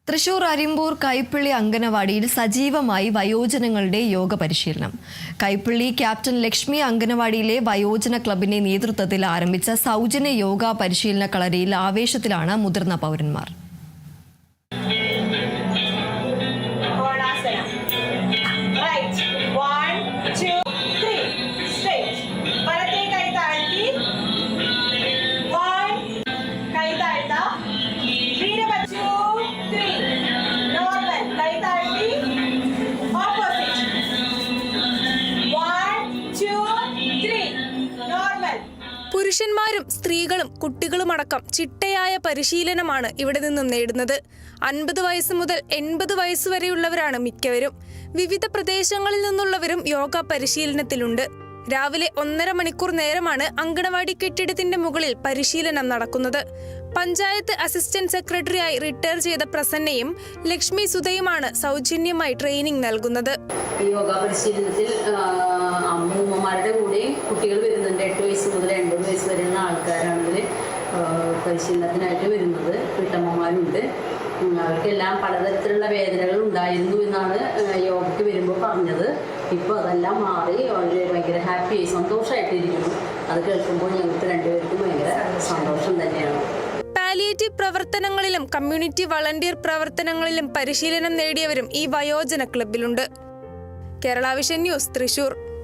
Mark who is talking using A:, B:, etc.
A: തൃശൂർ അരിമ്പൂർ കൈപ്പിള്ളി അംഗനവാടിയിൽ സജീവമായി വയോജനങ്ങളുടെ യോഗ പരിശീലനം. കൈപ്പിള്ളി ക്യാപ്റ്റൻ ലക്ഷ്മി അംഗനവാടിയിലെ വയോജന ക്ലബിന്റെ നേതൃത്വത്തിൽ ആരംഭിച്ച സൗജന്യ യോഗ പരിശീലന കളരിയിൽ ആവേശത്തിലാണ് മുതിർന്ന പൗരന്മാർ.
B: പുരുഷന്മാരും സ്ത്രീകളും കുട്ടികളുമടക്കം ചിട്ടയായ പരിശീലനമാണ് ഇവിടെ നിന്നും നേടുന്നത്. 50 വയസ്സ് മുതൽ 80 വയസ്സ് വരെയുള്ളവരാണ് മിക്കവരും. വിവിധ പ്രദേശങ്ങളിൽ നിന്നുള്ളവരും യോഗ പരിശീലനത്തിലുണ്ട്. രാവിലെ 1.5 മണിക്കൂർ നേരമാണ് അങ്കണവാടി കെട്ടിടത്തിന്റെ മുകളിൽ പരിശീലനം നടക്കുന്നത്. പഞ്ചായത്ത് അസിസ്റ്റന്റ് സെക്രട്ടറിയായി റിട്ടയർ ചെയ്ത പ്രസന്നയും ലക്ഷ്മി സുധയുമാണ് സൗജന്യമായി ട്രെയിനിങ് നൽകുന്നത്.
C: യോഗ പരിശീലനത്തിൽ അമ്മൂമ്മമാരുടെ കൂടെയും കുട്ടികൾ വരുന്നുണ്ട്. 8 വയസ്സ് മുതൽ 80 വയസ്സ് വരെയുള്ള ആൾക്കാരാണെങ്കിൽ പരിശീലനത്തിനായിട്ട് വരുന്നത്. വീട്ടമ്മമാരുണ്ട്. അവർക്കെല്ലാം പലതരത്തിലുള്ള വേദനകൾ ഉണ്ടായിരുന്നു എന്നാണ് യോഗയ്ക്ക് വരുമ്പോൾ പറഞ്ഞത്. ഇപ്പോൾ അതെല്ലാം മാറി വളരെ ഭയങ്കര ഹാപ്പിയായി സന്തോഷമായിട്ടിരിക്കുന്നു. അത് കേൾക്കുമ്പോൾ ഞങ്ങൾക്ക് രണ്ടുപേർക്കും ഭയങ്കര സന്തോഷം തന്നെയാണ്.
B: പാലിയേറ്റീവ് പ്രവർത്തനങ്ങളിലും കമ്മ്യൂണിറ്റി വളണ്ടിയർ പ്രവർത്തനങ്ങളിലും പരിശീലനം നേടിയവരും ഈ വയോജന ക്ലബിലുണ്ട്. Kerala vision news, Thrissur.